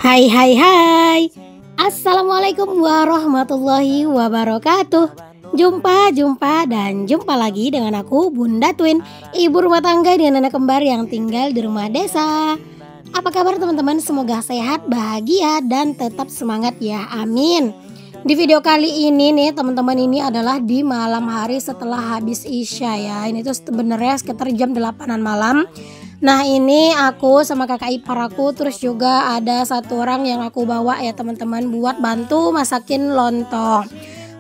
Hai hai hai. Assalamualaikum warahmatullahi wabarakatuh. Jumpa lagi dengan aku Bunda Twin, ibu rumah tangga dengan anak kembar yang tinggal di rumah desa. Apa kabar teman-teman? Semoga sehat, bahagia dan tetap semangat ya. Amin. Di video kali ini nih teman-teman, ini adalah di malam hari setelah habis Isya ya. Ini tuh sebenarnya sekitar jam 8-an malam. Nah ini aku sama kakak ipar aku, terus juga ada satu orang yang aku bawa ya teman-teman buat bantu masakin lontong.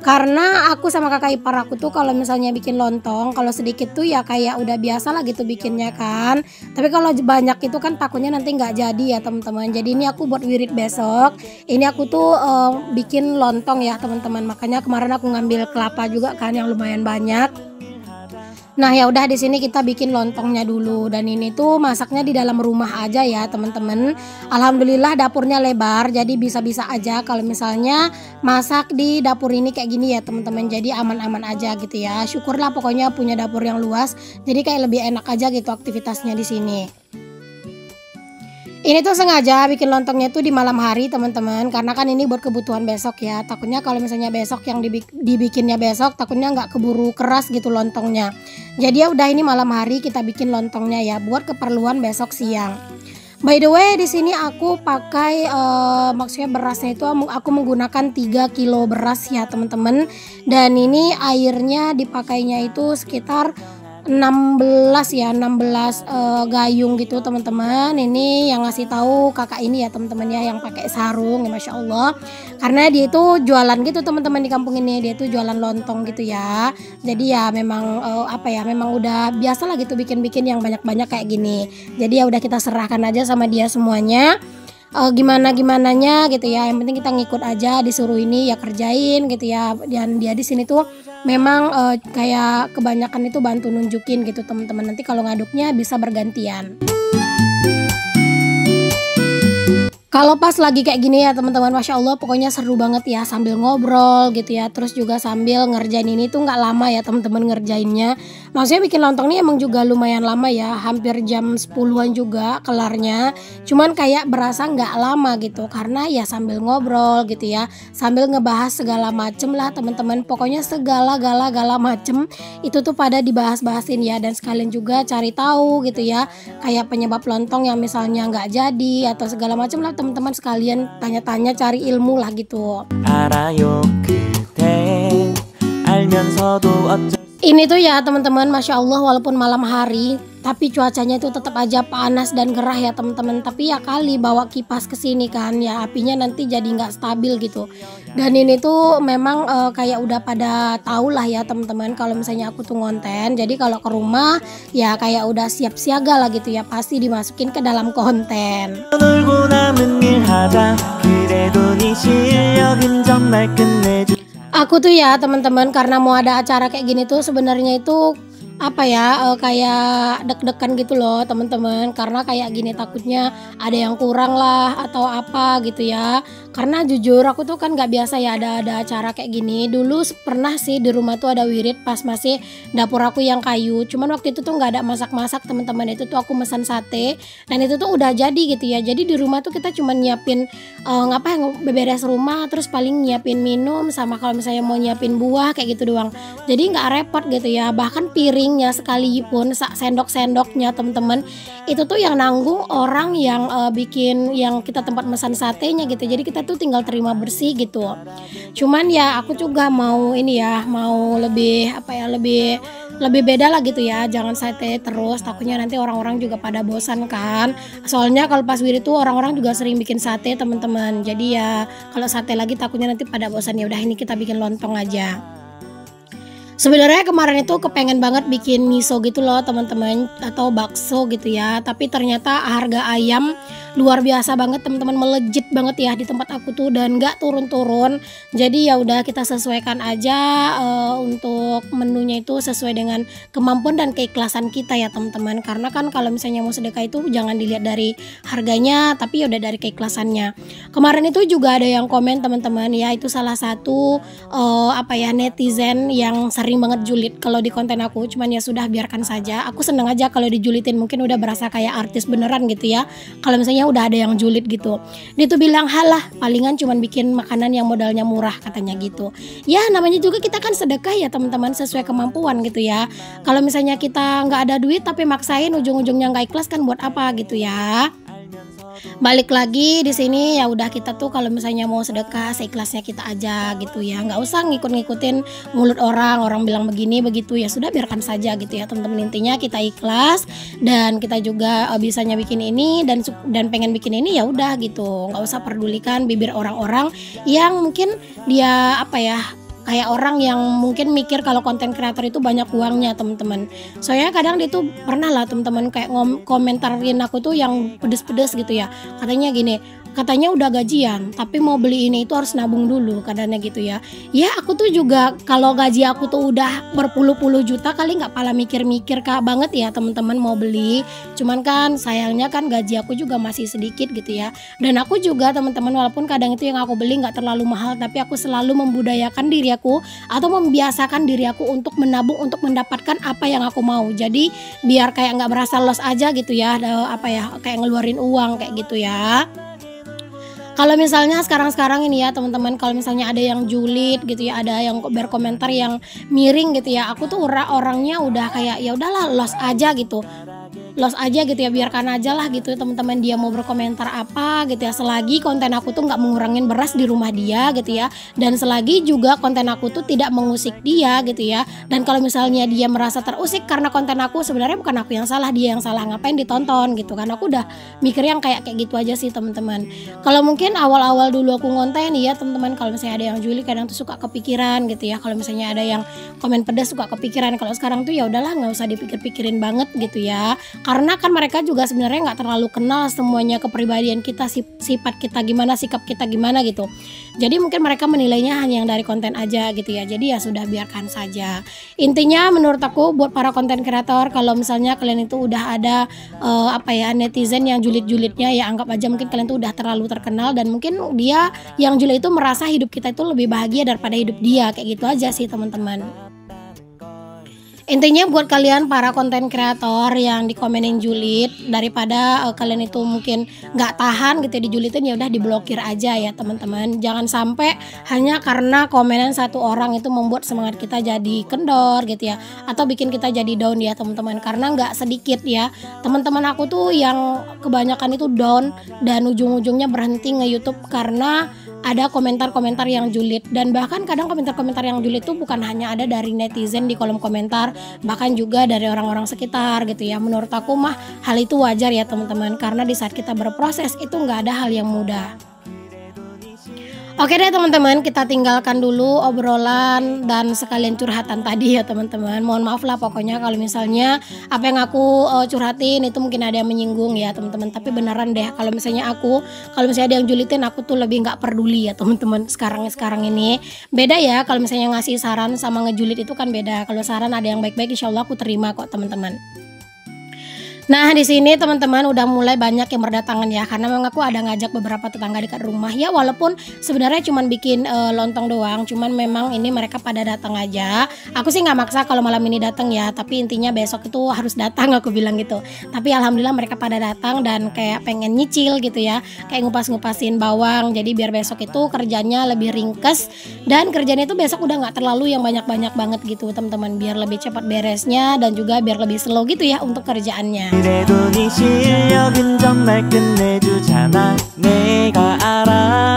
Karena aku sama kakak ipar aku tuh kalau misalnya bikin lontong, kalau sedikit tuh ya kayak udah biasa lah gitu bikinnya kan. Tapi kalau banyak itu kan takutnya nanti nggak jadi ya teman-teman. Jadi ini aku buat wirid besok. Ini aku tuh bikin lontong ya teman-teman. Makanya kemarin aku ngambil kelapa juga kan yang lumayan banyak. Nah ya udah, di sini kita bikin lontongnya dulu, dan ini tuh masaknya di dalam rumah aja ya teman-teman. Alhamdulillah dapurnya lebar, jadi bisa-bisa aja kalau misalnya masak di dapur ini kayak gini ya teman-teman. Jadi aman-aman aja gitu ya. Syukurlah pokoknya punya dapur yang luas, jadi kayak lebih enak aja gitu aktivitasnya di sini. Ini tuh sengaja bikin lontongnya tuh di malam hari teman-teman, karena kan ini buat kebutuhan besok ya. Takutnya kalau misalnya besok yang dibikinnya besok, takutnya nggak keburu keras gitu lontongnya. Jadi ya udah, ini malam hari kita bikin lontongnya ya buat keperluan besok siang. By the way, di sini aku pakai maksudnya berasnya itu aku menggunakan 3 kilo beras ya teman-teman. Dan ini airnya dipakainya itu sekitar 16 gayung gitu teman-teman. Ini yang ngasih tahu kakak ini ya teman-teman ya, yang pakai sarung ya, Masya Allah. Karena dia itu jualan gitu teman-teman di kampung ini, dia itu jualan lontong gitu ya. Jadi ya memang memang udah biasa lah gitu bikin-bikin yang banyak-banyak kayak gini. Jadi ya udah kita serahkan aja sama dia semuanya. Gimananya gitu ya, yang penting kita ngikut aja, disuruh ini ya kerjain gitu ya. Dan dia di sini tuh memang kayak kebanyakan itu bantu nunjukin gitu teman-teman, nanti kalau ngaduknya bisa bergantian. Kalau pas lagi kayak gini ya teman-teman, Masya Allah pokoknya seru banget ya, sambil ngobrol gitu ya. Terus juga sambil ngerjain ini tuh nggak lama ya teman-teman ngerjainnya. Maksudnya bikin lontong ini emang juga lumayan lama ya, hampir jam 10-an juga kelarnya. Cuman kayak berasa nggak lama gitu, karena ya sambil ngobrol gitu ya, sambil ngebahas segala macem lah teman-teman. Pokoknya segala macem itu tuh pada dibahas-bahasin ya. Dan sekalian juga cari tahu gitu ya, kayak penyebab lontong yang misalnya nggak jadi atau segala macem lah teman-teman, sekalian tanya-tanya, cari ilmu lah gitu. Ini tuh ya teman-teman, Masya Allah walaupun malam hari tapi cuacanya itu tetap aja panas dan gerah ya teman-teman. Tapi ya kali bawa kipas ke sini kan ya, apinya nanti jadi nggak stabil gitu. Dan ini tuh memang kayak udah pada tahu lah ya teman-teman kalau misalnya aku tuh ngonten. Jadi kalau ke rumah ya kayak udah siap siaga lah gitu ya, pasti dimasukin ke dalam konten. Aku tuh ya teman-teman, karena mau ada acara kayak gini tuh sebenarnya itu kayak deg-degan gitu loh teman-teman, karena kayak gini takutnya ada yang kurang lah atau apa gitu ya. Karena jujur aku tuh kan nggak biasa ya ada acara kayak gini. Dulu pernah sih di rumah tuh ada wirid pas masih dapur aku yang kayu, cuman waktu itu tuh nggak ada masak-masak teman-teman. Itu tuh aku pesan sate dan itu tuh udah jadi gitu ya. Jadi di rumah tuh kita cuma nyiapin beberes rumah, terus paling nyiapin minum sama kalau misalnya mau nyiapin buah kayak gitu doang. Jadi nggak repot gitu ya. Bahkan piringnya sekalipun sendok-sendoknya teman-teman itu tuh yang nanggung orang yang bikin, yang kita tempat pesan satenya gitu. Jadi kita tuh tinggal terima bersih gitu. Cuman ya aku juga mau ini ya, mau lebih lebih beda lah gitu ya. Jangan sate terus, takutnya nanti orang-orang juga pada bosan kan. Soalnya kalau pas wirid tuh orang-orang juga sering bikin sate teman-teman. Jadi ya kalau sate lagi takutnya nanti pada bosan. Ya udah, ini kita bikin lontong aja. Sebenarnya kemarin itu kepengen banget bikin miso gitu loh teman-teman, atau bakso gitu ya. Tapi ternyata harga ayam luar biasa banget teman-teman, melejit banget ya di tempat aku tuh, dan nggak turun-turun. Jadi ya udah kita sesuaikan aja untuk menunya itu sesuai dengan kemampuan dan keikhlasan kita ya teman-teman. Karena kan kalau misalnya mau sedekah itu jangan dilihat dari harganya, tapi ya udah dari keikhlasannya. Kemarin itu juga ada yang komen teman-teman ya, itu salah satu netizen yang sering sering banget julid kalau di konten aku, cuman ya sudah biarkan saja. Aku seneng aja kalau dijulitin, mungkin udah berasa kayak artis beneran gitu ya. Kalau misalnya udah ada yang julid gitu. Dia tuh bilang, halah palingan cuman bikin makanan yang modalnya murah katanya gitu. Ya namanya juga kita kan sedekah ya teman-teman, sesuai kemampuan gitu ya. Kalau misalnya kita nggak ada duit tapi maksain ujung-ujungnya nggak ikhlas kan buat apa gitu ya. Balik lagi di sini ya udah, kita tuh kalau misalnya mau sedekah seikhlasnya kita aja gitu ya, nggak usah ngikut-ngikutin mulut orang bilang begini begitu, ya sudah biarkan saja gitu ya teman-teman. Intinya kita ikhlas dan kita juga bisanya bikin ini dan pengen bikin ini, ya udah gitu, nggak usah pedulikan bibir orang-orang yang mungkin dia apa ya, kayak orang yang mungkin mikir kalau konten kreator itu banyak uangnya teman-teman. Soalnya kadang dia tuh pernah lah teman-teman kayak komentarin aku tuh yang pedes-pedes gitu ya. Katanya gini, katanya udah gajian tapi mau beli ini itu harus nabung dulu katanya gitu ya. Ya aku tuh juga kalau gaji aku tuh udah berpuluh-puluh juta kali nggak pala mikir-mikir kak banget ya teman-teman mau beli. Cuman kan sayangnya kan gaji aku juga masih sedikit gitu ya. Dan aku juga teman-teman walaupun kadang itu yang aku beli nggak terlalu mahal, tapi aku selalu membudayakan diri aku atau membiasakan diri aku untuk menabung untuk mendapatkan apa yang aku mau. Jadi biar kayak nggak berasa loss aja gitu ya, apa ya, kayak ngeluarin uang kayak gitu ya. Kalau misalnya sekarang-sekarang ini ya teman-teman, kalau misalnya ada yang julid gitu ya, ada yang berkomentar yang miring gitu ya, aku tuh orangnya udah kayak ya udahlah loss aja gitu. Loss aja gitu ya, biarkan aja lah gitu teman-teman, dia mau berkomentar apa gitu ya, selagi konten aku tuh nggak mengurangin beras di rumah dia gitu ya, dan selagi juga konten aku tuh tidak mengusik dia gitu ya. Dan kalau misalnya dia merasa terusik karena konten aku, sebenarnya bukan aku yang salah, dia yang salah, ngapain ditonton gitu kan. Aku udah mikir yang kayak gitu aja sih teman-teman. Kalau mungkin awal-awal dulu aku ngonten ya teman-teman, kalau misalnya ada yang julid kadang tuh suka kepikiran gitu ya, kalau misalnya ada yang komen pedas suka kepikiran. Kalau sekarang tuh ya udahlah, nggak usah dipikir-pikirin banget gitu ya, karena kan mereka juga sebenarnya nggak terlalu kenal semuanya kepribadian kita, sifat kita gimana, sikap kita gimana gitu. Jadi mungkin mereka menilainya hanya yang dari konten aja gitu ya. Jadi ya sudah biarkan saja. Intinya menurut aku buat para konten kreator, kalau misalnya kalian itu udah ada apa ya, netizen yang julid-julidnya, ya anggap aja mungkin kalian tuh udah terlalu terkenal dan mungkin dia yang julid itu merasa hidup kita itu lebih bahagia daripada hidup dia, kayak gitu aja sih teman-teman. Intinya buat kalian para konten kreator yang dikomenin julid, daripada kalian itu mungkin nggak tahan gitu ya dijulitin, ya udah diblokir aja ya teman-teman. Jangan sampai hanya karena komenan satu orang itu membuat semangat kita jadi kendor gitu ya, atau bikin kita jadi down ya teman-teman. Karena nggak sedikit ya teman-teman aku tuh yang kebanyakan itu down dan ujung-ujungnya berhenti nge-YouTube karena ada komentar-komentar yang julid. Dan bahkan kadang komentar-komentar yang julid itu bukan hanya ada dari netizen di kolom komentar, bahkan juga dari orang-orang sekitar gitu ya. Menurut aku mah hal itu wajar ya teman-teman, karena di saat kita berproses itu nggak ada hal yang mudah. Oke deh teman-teman, kita tinggalkan dulu obrolan dan sekalian curhatan tadi ya teman-teman. Mohon maaf lah pokoknya kalau misalnya apa yang aku curhatin itu mungkin ada yang menyinggung ya teman-teman. Tapi beneran deh, kalau misalnya ada yang julitin, aku tuh lebih nggak peduli ya teman-teman. Sekarang ini beda ya, kalau misalnya ngasih saran sama ngejulit itu kan beda. Kalau saran ada yang baik-baik, insya Allah aku terima kok teman-teman. Nah di sini teman-teman udah mulai banyak yang berdatangan ya, karena memang aku ada ngajak beberapa tetangga dekat rumah ya, walaupun sebenarnya cuman bikin lontong doang, cuman memang ini mereka pada datang aja. Aku sih nggak maksa kalau malam ini datang ya, tapi intinya besok itu harus datang, aku bilang gitu. Tapi alhamdulillah mereka pada datang dan kayak pengen nyicil gitu ya, kayak ngupas-ngupasin bawang. Jadi biar besok itu kerjanya lebih ringkes dan kerjanya itu besok udah nggak terlalu yang banyak-banyak banget gitu teman-teman, biar lebih cepat beresnya dan juga biar lebih slow gitu ya untuk kerjaannya. 그래도 네 실력은 정말 끝내주잖아 내가 알아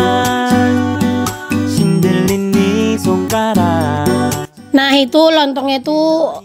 신들린 네 손가락. Nah itu lontongnya itu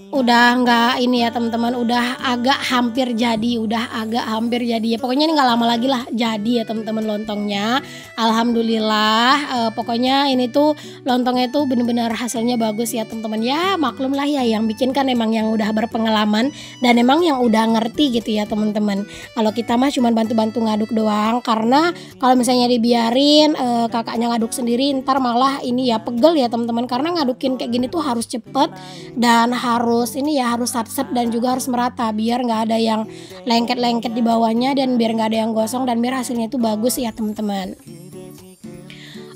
udah nggak ini ya teman-teman, udah agak hampir jadi ya. Pokoknya ini nggak lama lagi lah jadi ya teman-teman lontongnya. Alhamdulillah, pokoknya ini tuh lontongnya tuh bener-bener hasilnya bagus ya teman-teman. Ya maklum lah ya, yang bikin kan emang yang udah berpengalaman dan emang yang udah ngerti gitu ya teman-teman. Kalau kita mah cuma bantu-bantu ngaduk doang, karena kalau misalnya dibiarin kakaknya ngaduk sendiri, ntar malah ini ya pegel ya teman-teman. Karena ngadukin kayak gini tuh harus cepet dan harus satset dan juga harus merata, biar nggak ada yang lengket-lengket di bawahnya dan biar nggak ada yang gosong dan biar hasilnya itu bagus ya teman-teman.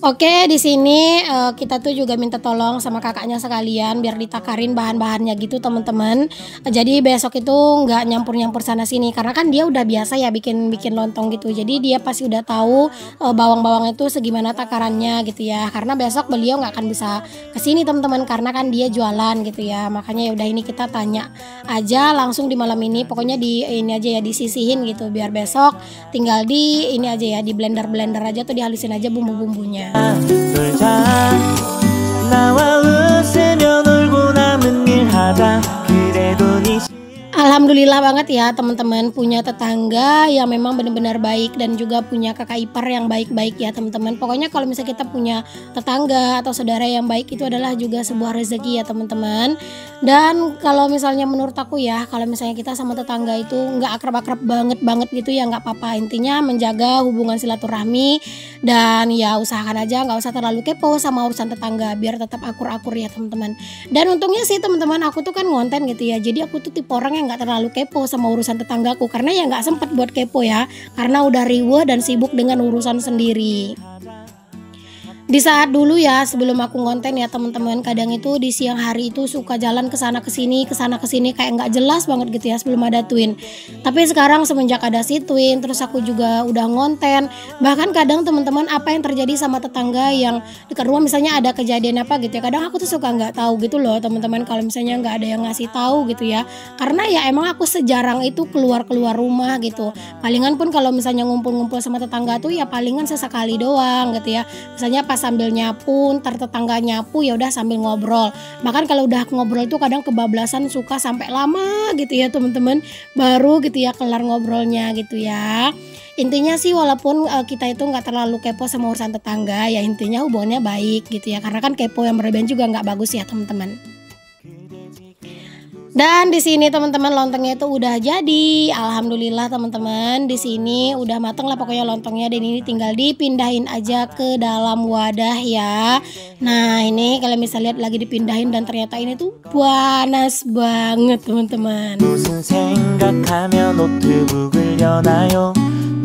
Oke, di sini kita tuh juga minta tolong sama kakaknya sekalian biar ditakarin bahan-bahannya gitu teman-teman. Jadi besok itu nggak nyampur-nyampur sana sini karena kan dia udah biasa ya bikin lontong gitu. Jadi dia pasti udah tahu bawang-bawang itu segimana takarannya gitu ya. Karena besok beliau nggak akan bisa kesini teman-teman karena kan dia jualan gitu ya. Makanya ya udah ini kita tanya aja langsung di malam ini. Pokoknya di ini aja ya disisihin gitu biar besok tinggal di ini aja ya di blender aja tuh dihalusin aja bumbu-bumbunya. 놀자 나와 웃으며 놀고 남은 일 하자 그래도 네 Alhamdulillah banget ya teman-teman punya tetangga yang memang benar-benar baik dan juga punya kakak ipar yang baik-baik ya teman-teman. Pokoknya kalau misalnya kita punya tetangga atau saudara yang baik itu adalah juga sebuah rezeki ya teman-teman. Dan kalau misalnya menurut aku ya kalau misalnya kita sama tetangga itu nggak akrab-akrab banget gitu ya nggak apa-apa. Intinya menjaga hubungan silaturahmi dan ya usahakan aja nggak usah terlalu kepo sama urusan tetangga biar tetap akur-akur ya teman-teman. Dan untungnya sih teman-teman aku tuh kan ngonten gitu ya. Jadi aku tuh tipe orang yang nggak terlalu kepo sama urusan tetanggaku karena ya nggak sempet buat kepo ya karena udah riweh dan sibuk dengan urusan sendiri. Di saat dulu ya sebelum aku ngonten ya teman-teman kadang itu di siang hari itu suka jalan ke sana ke sini kayak nggak jelas banget gitu ya sebelum ada Twin. Tapi sekarang semenjak ada si Twin terus aku juga udah ngonten bahkan kadang teman-teman apa yang terjadi sama tetangga yang dekat rumah misalnya ada kejadian apa gitu ya kadang aku tuh suka nggak tahu gitu loh teman-teman kalau misalnya nggak ada yang ngasih tahu gitu ya karena ya emang aku sejarang itu keluar rumah gitu. Palingan pun kalau misalnya ngumpul-ngumpul sama tetangga tuh ya palingan sesekali doang gitu ya. Misalnya pas sambil nyapu, ntar tetangga nyapu ya udah sambil ngobrol. Bahkan kalau udah ngobrol tuh kadang kebablasan suka sampai lama gitu ya teman-teman. Baru gitu ya kelar ngobrolnya gitu ya. Intinya sih walaupun kita itu nggak terlalu kepo sama urusan tetangga ya intinya hubungannya baik gitu ya. Karena kan kepo yang berlebihan juga nggak bagus ya teman-teman. Dan di sini teman-teman lontongnya itu udah jadi. Alhamdulillah teman-teman di sini udah mateng lah pokoknya lontongnya dan ini tinggal dipindahin aja ke dalam wadah ya. Nah ini kalian bisa lihat lagi dipindahin dan ternyata ini tuh panas banget teman-teman. 무슨 생각하며 노트북을 여나요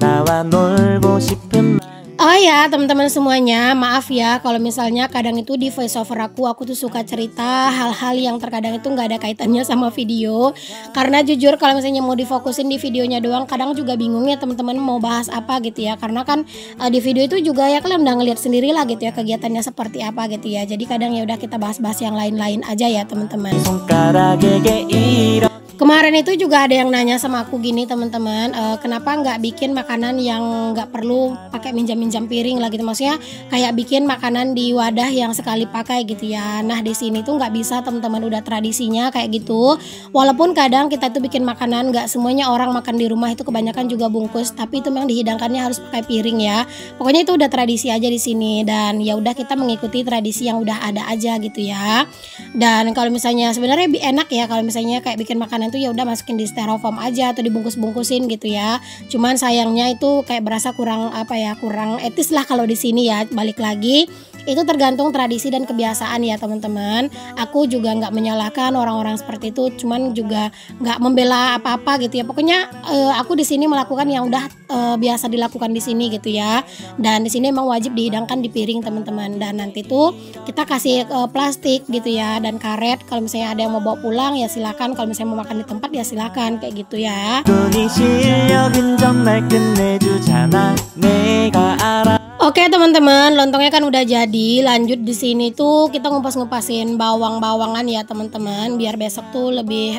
나와 놀고 싶은 Oh ya teman-teman semuanya, maaf ya kalau misalnya kadang itu di voiceover aku tuh suka cerita hal-hal yang terkadang itu nggak ada kaitannya sama video. Karena jujur kalau misalnya mau difokusin di videonya doang kadang juga bingung ya teman-teman mau bahas apa gitu ya. Karena kan di video itu juga ya kalian udah ngeliat sendiri lah gitu ya kegiatannya seperti apa gitu ya. Jadi kadang ya udah kita bahas-bahas yang lain-lain aja ya teman-teman. 손가락에게 이런 Kemarin itu juga ada yang nanya sama aku gini teman-teman, kenapa nggak bikin makanan yang nggak perlu pakai minjam-minjam piring lah gitu, maksudnya kayak bikin makanan di wadah yang sekali pakai gitu ya. Nah di sini tuh nggak bisa teman-teman, udah tradisinya kayak gitu. Walaupun kadang kita tuh bikin makanan nggak semuanya orang makan di rumah itu kebanyakan juga bungkus, tapi itu memang dihidangkannya harus pakai piring ya. Pokoknya itu udah tradisi aja di sini dan ya udah kita mengikuti tradisi yang udah ada aja gitu ya. Dan kalau misalnya sebenarnya enak ya kalau misalnya kayak bikin makanan itu ya udah masukin di styrofoam aja atau dibungkus-bungkusin gitu ya. Cuman sayangnya itu kayak berasa kurang kurang etis lah kalau di sini ya. Balik lagi itu tergantung tradisi dan kebiasaan ya teman-teman. Aku juga nggak menyalahkan orang-orang seperti itu, cuman juga nggak membela apa-apa gitu ya. Pokoknya aku di sini melakukan yang udah biasa dilakukan di sini gitu ya. Dan di sini emang wajib dihidangkan di piring teman-teman. Dan nanti tuh kita kasih plastik gitu ya dan karet. Kalau misalnya ada yang mau bawa pulang ya silakan. Kalau misalnya mau makan di tempat ya silakan kayak gitu ya. 눈이 실력은 정말 끝내주잖아 내가 알아 Oke teman-teman, lontongnya kan udah jadi. Lanjut di sini tuh kita ngupas-ngupasin bawang-bawangan ya teman-teman, biar besok tuh lebih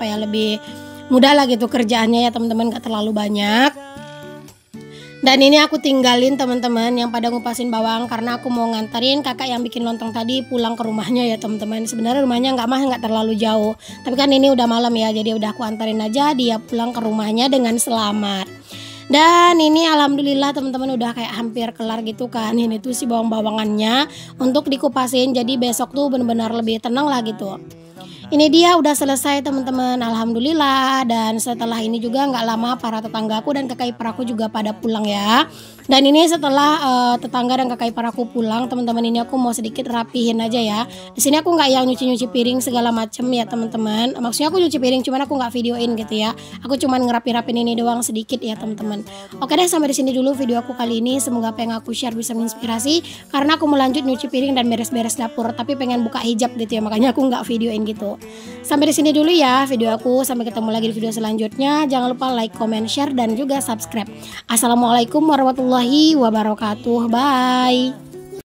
lebih mudah lah gitu kerjaannya ya teman-teman, gak terlalu banyak. Dan ini aku tinggalin teman-teman yang pada ngupasin bawang karena aku mau nganterin kakak yang bikin lontong tadi pulang ke rumahnya ya teman-teman. Sebenarnya rumahnya nggak terlalu jauh, tapi kan ini udah malam ya, jadi udah aku antarin aja dia pulang ke rumahnya dengan selamat. Dan ini alhamdulillah teman-teman udah kayak hampir kelar gitu kan. Ini tuh si bawang-bawangannya untuk dikupasin, jadi besok tuh benar-benar lebih tenang lah gitu. Ini dia udah selesai teman-teman, alhamdulillah. Dan setelah ini juga nggak lama para tetanggaku dan kakak ipar aku juga pada pulang ya. Dan ini setelah tetangga dan kakak ipar aku pulang, teman-teman, ini aku mau sedikit rapihin aja ya. Di sini aku nggak yang nyuci-nyuci piring segala macem ya teman-teman. Maksudnya aku nyuci piring, cuman aku nggak videoin gitu ya. Aku cuman ngerapi-rapin ini doang sedikit ya teman-teman. Oke deh, sampai di sini dulu video aku kali ini. Semoga apa yang aku share bisa menginspirasi. Karena aku mau lanjut nyuci piring dan beres-beres dapur, tapi pengen buka hijab gitu ya, makanya aku nggak videoin gitu. Sampai di sini dulu ya video aku. Sampai ketemu lagi di video selanjutnya. Jangan lupa like, comment, share, dan juga subscribe. Assalamualaikum warahmatullahi wabarakatuh. Bye.